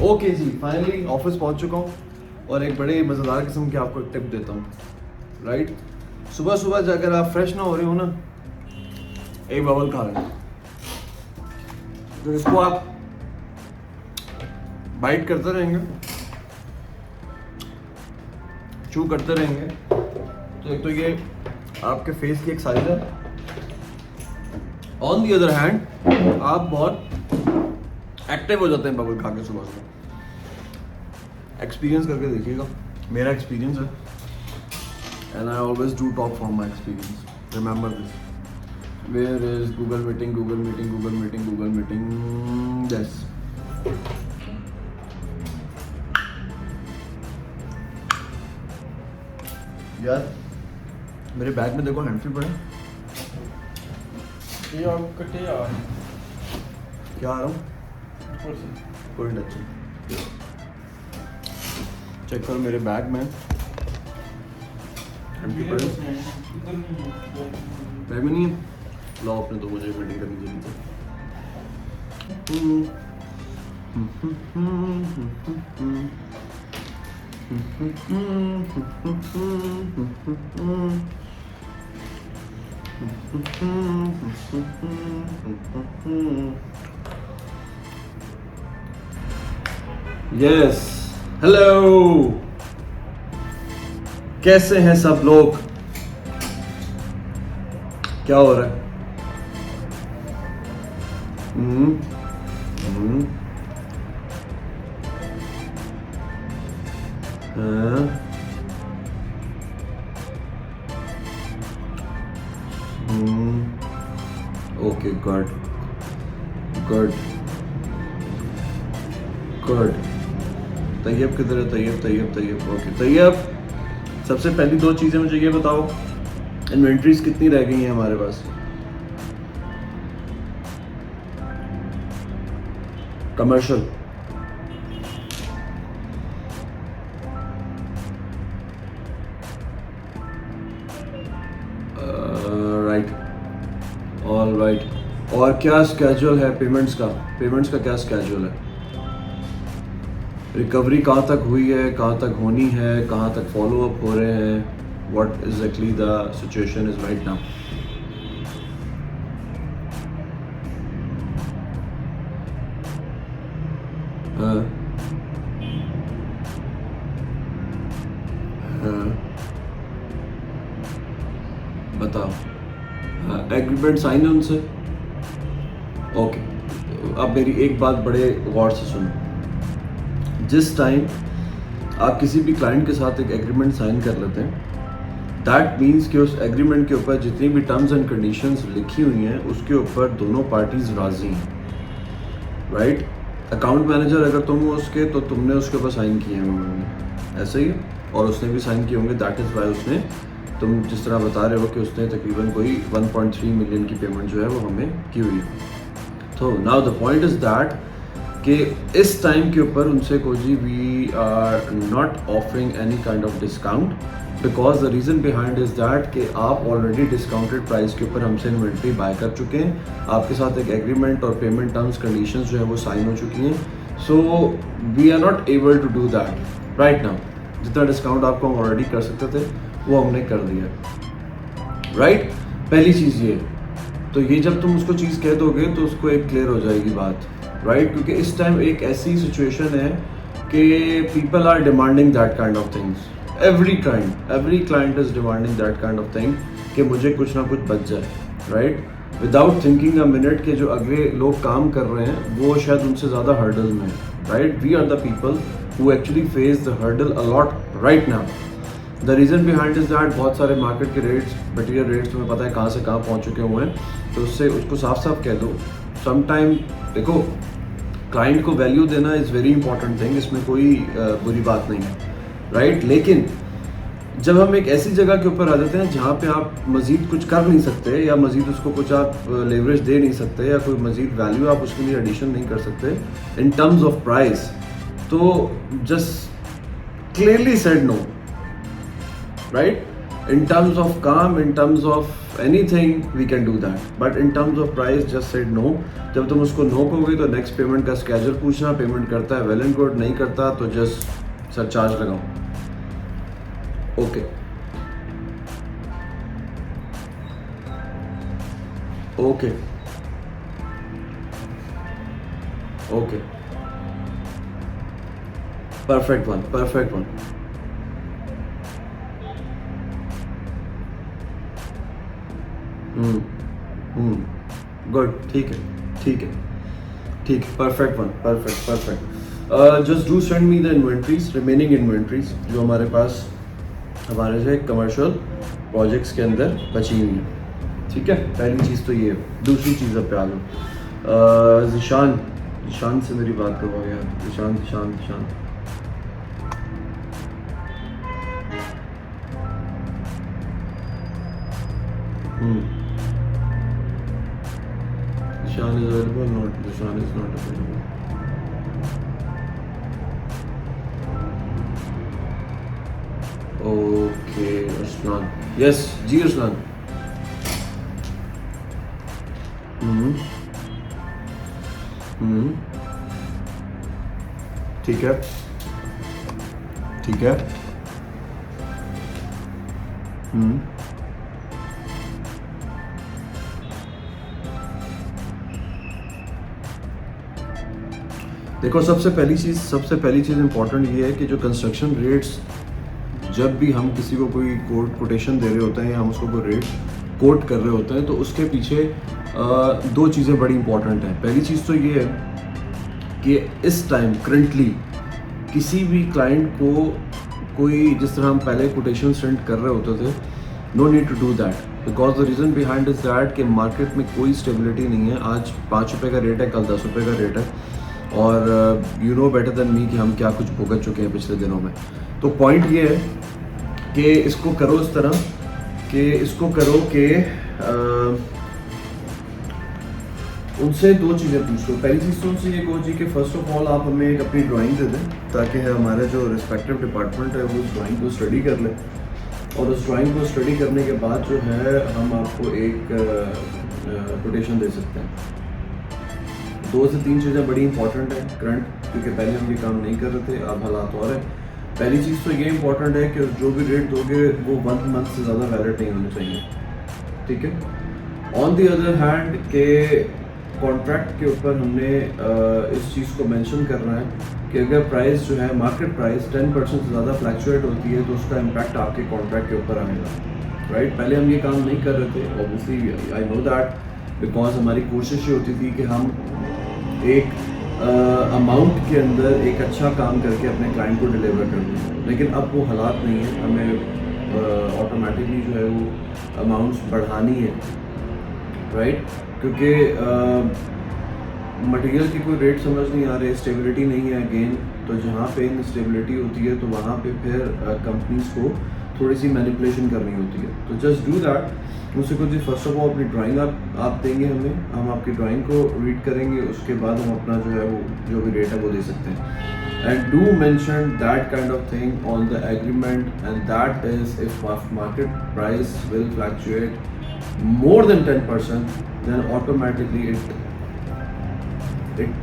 Okay जी, finally office पहुंच चुका हूँ और एक बड़े मज़ेदार किस्म की आपको एक टिप देता हूँ। राइट, सुबह सुबह अगर आप फ्रेश ना हो रहे हो ना, एक बबल खा लेना। तो इसको आप बाइट करते रहेंगे, चू करते रहेंगे, तो एक तो ये आपके फेस की एक्सरसाइज है। ऑन दी अदर हैंड आप बहुत एक्टिव हो जाते हैं बबल खा के सुबह सुबह। एक्सपीरियंस करके देखिएगा, मेरा एक्सपीरियंस है and I always do talk from my experience. Remember this. Where is Google meeting, Google meeting, Google meeting, Google meeting. Yes, यार मेरे बैग में देखो हैंडफ्री पड़े। ये आप कटे यार क्या आ रहा हूँ, ऊपर से। कोई टेंशन। चेक करो मेरे बैग में हैंडफ्री पड़े। इधर नहीं है। बैग में नहीं है, लो अपने तो मुझे मीटिंग करनी चाहिए। यस, हेलो, कैसे हैं सब लोग? क्या हो रहा है? Okay, good good good. Tayyab किधर है? तैयब तैयब तैयब। ओके तैयब, सबसे पहली दो चीजें मुझे ये बताओ, इन्वेंट्रीज कितनी रह गई हैं हमारे पास? Commercial right, all right. और क्या स्केड्यूल है पेमेंट्स का? पेमेंट्स का क्या स्केड्यूल है? रिकवरी कहाँ तक हुई है, कहाँ तक होनी है, कहाँ तक फॉलो अप हो रहे हैं? What exactly the situation is right now? बताओ। एग्रीमेंट साइन है उनसे? ओके, अब मेरी एक बात बड़े गौर से सुनो। जिस टाइम आप किसी भी क्लाइंट के साथ एक एग्रीमेंट साइन कर लेते हैं, दैट मीन्स कि उस एग्रीमेंट के ऊपर जितनी भी टर्म्स एंड कंडीशंस लिखी हुई हैं उसके ऊपर दोनों पार्टीज राजी हैं। राइट, अकाउंट मैनेजर अगर तुम हो उसके, तो तुमने उसके ऊपर साइन किए होंगे, ऐसे ही, और उसने भी साइन किए होंगे। दैट इज़ वाई उसने, तुम जिस तरह बता रहे हो कि उसने तकरीबन कोई 1.3 मिलियन की पेमेंट जो है वो हमें की हुई है। तो now the point is that कि इस टाइम के ऊपर उनसे कोई we are not offering any kind of discount, because the reason behind is that कि आप ऑलरेडी डिस्काउंटेड प्राइस के ऊपर हमसे इन्वेंट्री बाय कर चुके हैं, आपके साथ एक एग्रीमेंट और पेमेंट टर्म्स कंडीशंस जो है वो साइन हो चुकी हैं। So we are not able to do that right now. जितना डिस्काउंट आपको हम ऑलरेडी कर सकते थे वो हमने कर दिया। राइट, पहली चीज़ ये, तो ये जब तुम उसको चीज़ कह दोगे तो उसको एक क्लियर हो जाएगी बात। राइट, क्योंकि इस टाइम एक ऐसी सिचुएशन है कि people are demanding that kind of things. Every client is demanding that kind of thing कि मुझे कुछ ना कुछ बच जाए। Right, without thinking a minute के जो अगले लोग काम कर रहे हैं वो शायद उनसे ज़्यादा हर्डल में है। Right, we are the people who actually face the hurdle a lot right now. The reason behind is that बहुत सारे मार्केट के रेट्स, मटीरियल रेट्स तुम्हें पता है कहाँ से कहाँ पहुँच चुके हुए हैं, तो उससे उसको साफ साफ कह दो। समटाइम देखो, क्लाइंट को वैल्यू देना इज़ वेरी इंपॉर्टेंट थिंग, इसमें कोई बुरी बात नहीं है। राइट, लेकिन जब हम एक ऐसी जगह के ऊपर आ जाते हैं जहाँ पे आप मज़ीद कुछ कर नहीं सकते, या मज़ीद उसको कुछ आप लेवरेज दे नहीं सकते, या कोई मज़ीद वैल्यू आप उसके लिए एडिशन नहीं कर सकते इन टर्म्स ऑफ प्राइस, तो just clearly said no. Right, in terms of calm, in terms of anything, we can do that. But in terms of price, just said no. जब तुम उसको no कहोगे तो next payment का schedule पूछना, payment करता है well and good, नहीं करता तो just surcharge लगाओ. Okay. Okay. Okay. Perfect one. Perfect one. Good. ठीक है, ठीक है, ठीक है. Perfect one. Perfect, perfect. Just do send me the inventories, remaining inventories जो हमारे पास हमारे से कमर्शियल प्रोजेक्ट्स के अंदर बची हुई हैं. ठीक है, पहली चीज़ तो ये है. दूसरी चीज़ अब पे आ जाओ. ज़िशान, ज़िशान से मेरी बात करवाओ यार. Zeeshan, Zeeshan, Zeeshan. Zishan is available, not Zishan is not available. Okay, Arslan. Yes, ji Arslan. ठीक है, ठीक है. देखो, सबसे पहली चीज़ इम्पॉर्टेंट ये है कि जो कंस्ट्रक्शन रेट्स, जब भी हम किसी को कोई कोटेशन दे रहे होते हैं या हम उसको कोई रेट कोट कर रहे होते हैं तो उसके पीछे दो चीज़ें बड़ी इंपॉर्टेंट हैं. पहली चीज़ तो ये है कि इस टाइम करंटली किसी भी क्लाइंट को कोई, जिस तरह हम पहले कोटेशन सेंड कर रहे होते थे, no need to do that, because the reason behind is that कि मार्केट में कोई स्टेबिलिटी नहीं है. आज 5 रुपये का रेट है, कल 10 रुपये का रेट है, और you know better than me कि हम क्या कुछ भुगत चुके हैं पिछले दिनों में. तो पॉइंट ये है कि इसको करो इस तरह कि इसको करो कि उनसे दो चीज़ें पूछ लो. पहली चीज़ तो उनसे ये कहो जी कि फर्स्ट ऑफ ऑल आप हमें एक अपनी ड्राइंग दे दें ताकि हमारे जो रिस्पेक्टिव डिपार्टमेंट है वो उस ड्राइंग को स्टडी कर ले, और उस ड्राइंग को स्टडी करने के बाद जो है हम आपको एक कोटेशन दे सकते हैं. 2 से 3 चीज़ें बड़ी इंपॉर्टेंट हैं करंट, क्योंकि पहले हम ये काम नहीं कर रहे थे, अब हालात और है. पहली चीज़ तो ये इंपॉर्टेंट है कि जो भी रेट दोगे वो 1 मंथ से ज़्यादा वैलिड नहीं होना चाहिए. ठीक है. ऑन दी अदर हैंड के कॉन्ट्रैक्ट के ऊपर हमने इस चीज़ को मेंशन करना है कि अगर प्राइस जो है मार्केट प्राइस 10% से ज़्यादा फ्लैक्चुएट होती है तो उसका इम्पैक्ट आपके कॉन्ट्रैक्ट के ऊपर आएगा. राइट. पहले हम ये काम नहीं कर रहे थे, obviously I know that, because हमारी कोशिश ये होती थी कि हम एक अमाउंट के अंदर एक अच्छा काम करके अपने क्लाइंट को डिलीवर कर दें. लेकिन अब वो हालात नहीं है, हमें ऑटोमेटिकली जो है वो अमाउंट्स बढ़ानी है. राइट. क्योंकि मटेरियल की कोई रेट समझ नहीं आ रहे, स्टेबिलिटी नहीं है अगेन. तो जहाँ पे इनस्टेबिलिटी होती है तो वहाँ पे फिर कंपनीज को थोड़ी सी मैनिपुलेशन करनी होती है. तो जस्ट डू दैट. मुझसे कुछ फर्स्ट ऑफ ऑल अपनी ड्राइंग आप देंगे हमें, हम आपकी ड्राइंग को रीड करेंगे, उसके बाद हम अपना जो है वो जो भी रेट है वो दे सकते हैं. And do mention that kind of thing on the agreement, and that is if market price will fluctuate more than 10%, then automatically it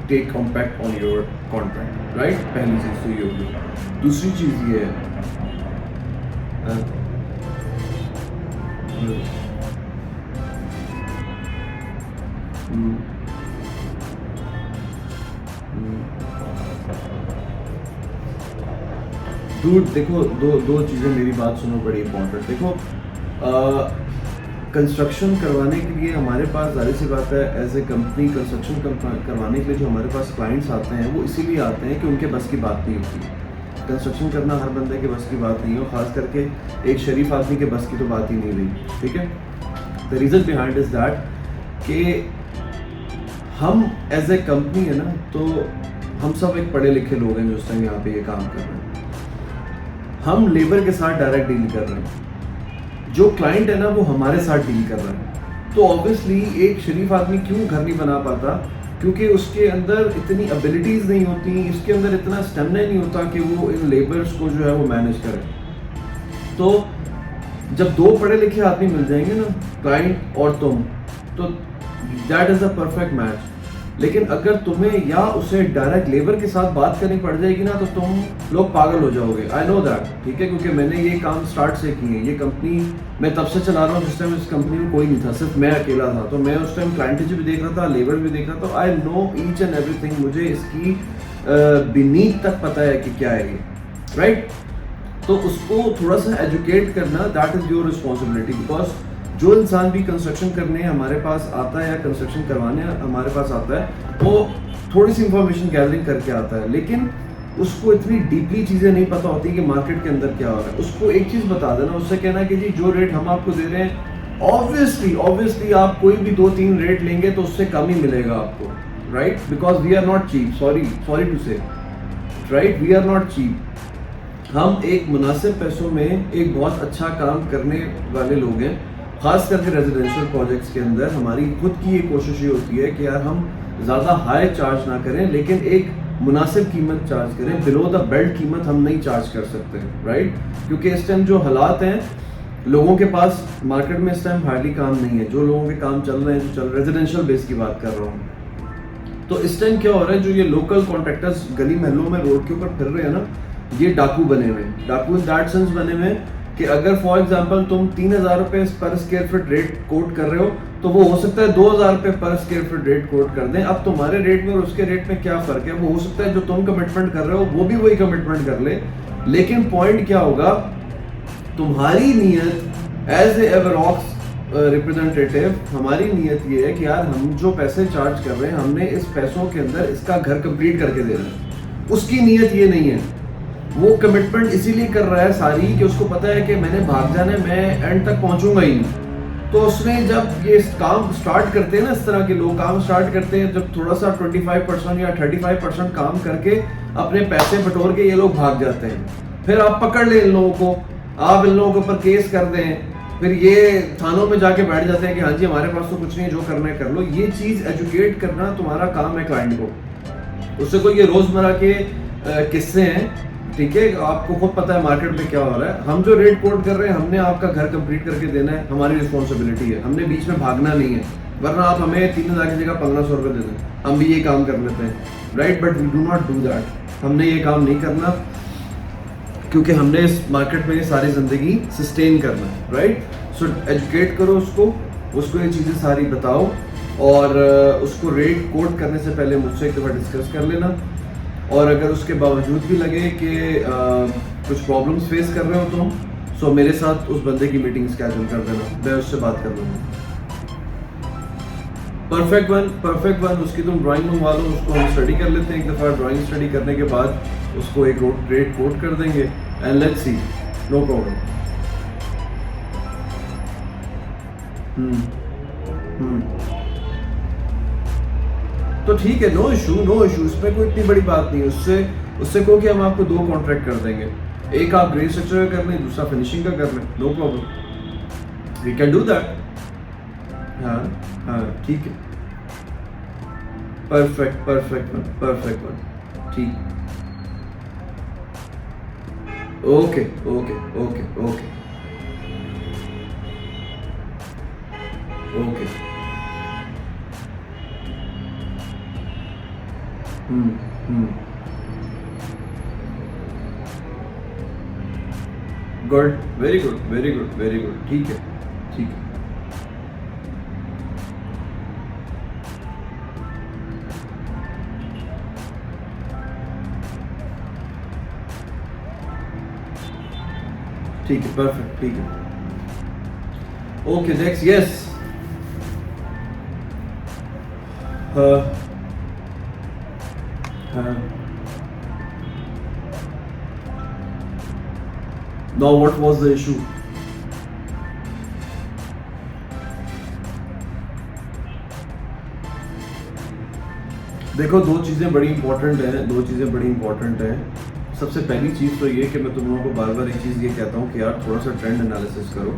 take impact on your contract. Right. पहली चीज तो ये होगी. दूसरी चीज ये है डूड, देखो दो चीज़ें, मेरी बात सुनो, बड़ी इंपॉर्टेंट. देखो, कंस्ट्रक्शन करवाने के लिए हमारे पास जाहिर सी बात है एज ए कंपनी कंस्ट्रक्शन करवाने के लिए जो हमारे पास क्लाइंट्स आते हैं वो इसीलिए आते हैं कि उनके बस की बात नहीं होती. कंस्ट्रक्शन करना हर बंदे के बस की बात नहीं हो, खास करके एक शरीफ आदमी के बस की तो बात ही नहीं रही. ठीक है. The reason behind is that कि हम एज ए कंपनी है ना, तो हम सब एक पढ़े लिखे लोग हैं जो उस टाइम यहाँ पे ये काम कर रहे हैं. हम लेबर के साथ डायरेक्ट डील कर रहे हैं, जो क्लाइंट है ना वो हमारे साथ डील कर रहा है. तो ऑब्वियसली एक शरीफ आदमी क्यों घर नहीं बना पाता, क्योंकि उसके अंदर इतनी एबिलिटीज़ नहीं होती, इसके अंदर इतना स्टेमिना नहीं होता कि वो इन लेबर्स को जो है वो मैनेज करे. तो जब दो पढ़े लिखे आदमी मिल जाएंगे ना, क्लाइंट और तुम, तो that is the perfect match. लेकिन अगर तुम्हें या उसे डायरेक्ट लेबर के साथ बात करनी पड़ जाएगी ना, तो तुम लोग पागल हो जाओगे। आई नो दैट, ठीक है, क्योंकि मैंने ये काम स्टार्ट से की है। ये कंपनी मैं तब से चला रहा हूँ जिस टाइम इस कंपनी में कोई नहीं था, सिर्फ मैं अकेला था। तो मैं उस टाइम क्लाइंटेज भी देख रहा था, लेबर भी देख रहा था। I know each and everything. मुझे इसकी बीनीथ तक पता है कि क्या है ये, राइट? तो उसको थोड़ा सा एजुकेट करना, that is your responsibility. Because जो इंसान भी कंस्ट्रक्शन करने हमारे पास आता है या कंस्ट्रक्शन करवाने हमारे पास आता है, वो थोड़ी सी इंफॉर्मेशन गैदरिंग करके आता है, लेकिन उसको इतनी डीपली चीज़ें नहीं पता होती कि मार्केट के अंदर क्या हो रहा है। उसको एक चीज़ बता देना, उससे कहना कि जी जो रेट हम आपको दे रहे हैं, ऑब्वियसली आप कोई भी 2-3 रेट लेंगे तो उससे कम ही मिलेगा आपको, right? Because we are not cheap, sorry to say, right? We are not cheap. हम एक मुनासिब पैसों में एक बहुत अच्छा काम करने वाले लोग हैं। खास करके रेजिडेंशियल प्रोजेक्ट्स के अंदर हमारी खुद की ये कोशिश ये होती है कि यार हम ज़्यादा हाई चार्ज ना करें, लेकिन एक मुनासिब कीमत चार्ज करें। बिलो द बेल्ट कीमत हम नहीं चार्ज कर सकते, राइट? क्योंकि इस टाइम जो हालात हैं, लोगों के पास मार्केट में इस टाइम हार्डली काम नहीं है। जो लोगों के काम चल रहे हैं, जो चल रेजिडेंशियल बेस की बात कर रहा हूँ। तो इस टाइम क्या हो रहा है, जो ये लोकल कॉन्ट्रैक्टर्स गली महलों में रोड के ऊपर फिर रहे हैं ना, ये डाकू बने हुए। डाकू इन दैट सेंस बने हुए कि अगर फॉर एग्जांपल तुम 3000 रुपये पर स्क्वायर फीट रेट कोट कर रहे हो, तो वो हो सकता है 2000 रुपये पर स्क्वायर फीट रेट कोट कर दें। अब तुम्हारे रेट में और उसके रेट में क्या फर्क है? वो हो सकता है जो तुम कमिटमेंट कर रहे हो वो भी वही कमिटमेंट कर ले, लेकिन पॉइंट क्या होगा, तुम्हारी नीयत एज ए एवरॉक्स रिप्रेजेंटेटिव, हमारी नीयत ये है कि यार हम जो पैसे चार्ज कर रहे हैं, हमने इस पैसों के अंदर इसका घर कंप्लीट करके देना है। उसकी नीयत ये नहीं है। वो कमिटमेंट इसीलिए कर रहा है सारी कि उसको पता है कि मैंने भाग जाना है, मैं एंड तक पहुंचूंगा ही नहीं। तो उसने जब ये काम स्टार्ट करते हैं ना, इस तरह के लोग काम स्टार्ट करते हैं, जब थोड़ा सा 25% या 35% काम करके अपने पैसे बटोर के ये लोग भाग जाते हैं। फिर आप पकड़ ले इन लोगों को, आप इन लोगों के ऊपर केस कर दें, फिर ये थानों में जाके बैठ जाते हैं कि हाँ जी हमारे पास तो कुछ नहीं, जो करना है कर लो। ये चीज़ एजुकेट करना तुम्हारा काम है क्लाइंट को। उससे कोई ये रोज़मर्रा के किस्से हैं, ठीक है, आपको खुद पता है मार्केट में क्या हो रहा है। हम जो रेट कोट कर रहे हैं, हमने आपका घर कंप्लीट करके देना है, हमारी रिस्पॉन्सिबिलिटी है। हमने बीच में भागना नहीं है, वरना आप हमें 3000 की जगह 1500 रुपये दे दें, हम भी ये काम कर लेते हैं, right? But we do not do that. हमने ये काम नहीं करना, क्योंकि हमने इस मार्केट में सारी ज़िंदगी सस्टेन करना है, राइट? सो एजुकेट करो उसको ये चीज़ें सारी बताओ, और उसको रेट कोट करने से पहले मुझसे एक दफ़ा डिस्कस कर लेना। और अगर उसके बावजूद भी लगे कि कुछ प्रॉब्लम्स फेस कर रहे हो तुम, सो मेरे साथ उस बंदे की मीटिंग स्केड्यूल कर देना, मैं उससे बात कर लूँगा। परफेक्ट वन उसकी तुम ड्राइंग मंगवा लो, उसको हम स्टडी कर लेते हैं एक दफ़ा। ड्राइंग स्टडी करने के बाद उसको एक रेट कोट कर देंगे, and let's see, no problem. तो ठीक है, नो इशू, इसमें कोई इतनी बड़ी बात नहीं है। उससे कहो कि हम आपको 2 कॉन्ट्रैक्ट कर देंगे, एक आप ग्रे स्ट्रक्चर का कर लें, दूसरा फिनिशिंग का कर लें, no problem, we can do that. हाँ ठीक है, परफेक्ट वन, ठीक, ओके। गुड, वेरी गुड, ठीक है। ठीक है, परफेक्ट, ठीक है। Okay, next, yes. Now what was the issue? देखो, दो चीज़ें बड़ी इंपॉर्टेंट हैं। सबसे पहली चीज़ तो ये कि मैं तुम लोगों को बार बार एक चीज़ ये कहता हूँ कि यार थोड़ा सा ट्रेंड एनालिसिस करो।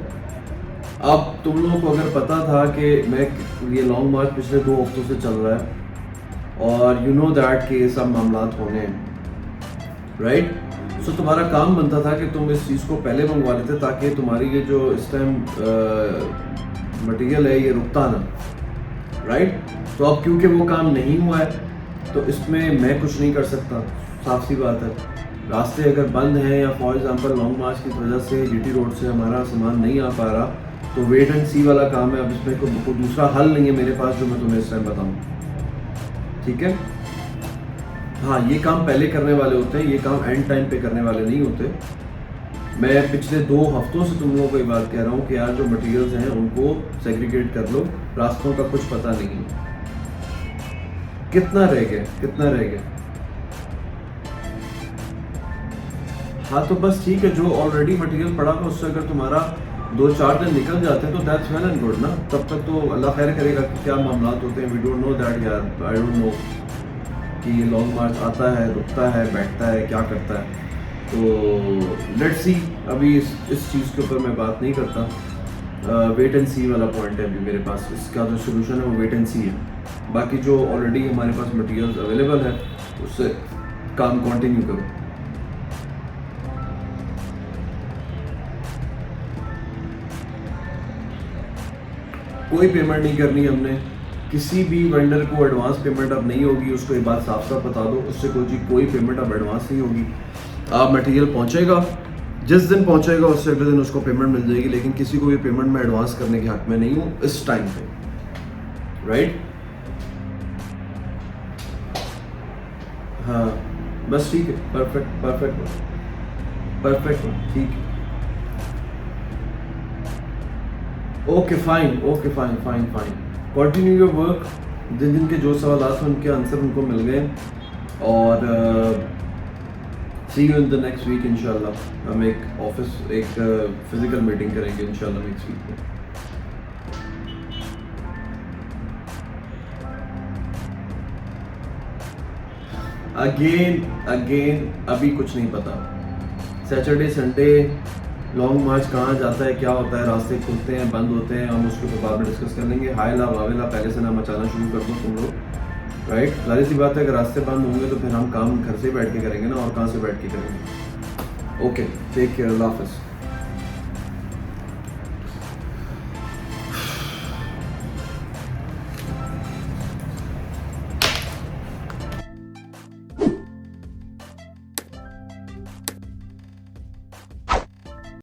अब तुम लोगों को अगर पता था कि मैं ये लॉन्ग मार्च पिछले 2 हफ्तों से चल रहा है, और यू नो दैट कि ये सब मामलात होने हैं, राइट? सो तुम्हारा काम बनता था कि तुम इस चीज़ को पहले मंगवा लेते ताकि तुम्हारी ये जो इस टाइम मटेरियल है ये रुकता ना, राइट। तो अब क्योंकि वो काम नहीं हुआ है तो इसमें मैं कुछ नहीं कर सकता, साफ सी बात है। रास्ते अगर बंद हैं या फॉर एग्जांपल लॉन्ग मार्च की वजह से जीटी रोड से हमारा सामान नहीं आ पा रहा, तो वेट एंड सी वाला काम है। अब इसमें कोई दूसरा हल नहीं है मेरे पास जो मैं तुम्हें इस टाइम बताऊँ, ठीक है। हाँ, ये काम पहले करने वाले होते हैं, ये काम एंड टाइम पे करने वाले नहीं होते। मैं पिछले 2 हफ्तों से तुम लोगों को ये बात कह रहा हूँ कि यार जो मटेरियल्स हैं उनको सेग्रीगेट कर लो, रास्तों का कुछ पता नहीं। कितना रह गया? हाँ तो बस ठीक है, जो ऑलरेडी मटेरियल पड़ा था उससे अगर तुम्हारा 2-4 दिन निकल जाते हैं तो दैट्स वेल एंड गुड ना। तब तक तो अल्लाह खैर करेगा कि क्या मामला होते हैं, वी डोंट नो दैट यार, आई डोंट नो कि ये लॉन्ग मार्च आता है, रुकता है, बैठता है, क्या करता है। तो लेट्स सी, अभी इस चीज़ के ऊपर मैं बात नहीं करता। वेट एंड सी वाला पॉइंट है अभी मेरे पास, इसका जो सोल्यूशन है वो वेट एंड सी है। बाकी जो ऑलरेडी हमारे पास मटेरियल्स अवेलेबल है उससे काम कंटिन्यू करो। कोई पेमेंट नहीं करनी हमने, किसी भी वेंडर को एडवांस पेमेंट अब नहीं होगी, उसको ये बात साफ साफ बता दो, उससे कोई पेमेंट अब एडवांस नहीं होगी। आप मटेरियल पहुंचेगा, जिस दिन पहुंचेगा उससे अगले दिन उसको पेमेंट मिल जाएगी, लेकिन किसी को भी पेमेंट मैं एडवांस करने के हक में नहीं हूँ इस टाइम पे, राइट। हाँ बस ठीक है, परफेक्ट, ठीक है। Okay fine, continue your work. जिन के जो सवाल थे उनके आंसर उनको मिल गए, और see you in the next week इंशाल्लाह। हम एक फिजिकल मीटिंग करेंगे इंशाल्लाह नेक्स्ट वीक में। अगेन अभी कुछ नहीं पता। सैटरडे संडे लॉन्ग मार्च कहाँ जाता है, क्या होता है, रास्ते खुलते हैं, बंद होते हैं, हम उसके ऊपर बाद में डिस्कस कर लेंगे। हायला वावेला पहले से ना मचाना शुरू कर दो तुम लोग, राइट। जाहिर सी बात है अगर रास्ते बंद होंगे तो फिर हम काम घर से बैठ के करेंगे ना, और कहाँ से बैठ के करेंगे। ओके, टेक केयर, अल्लाह हाफ़िज़।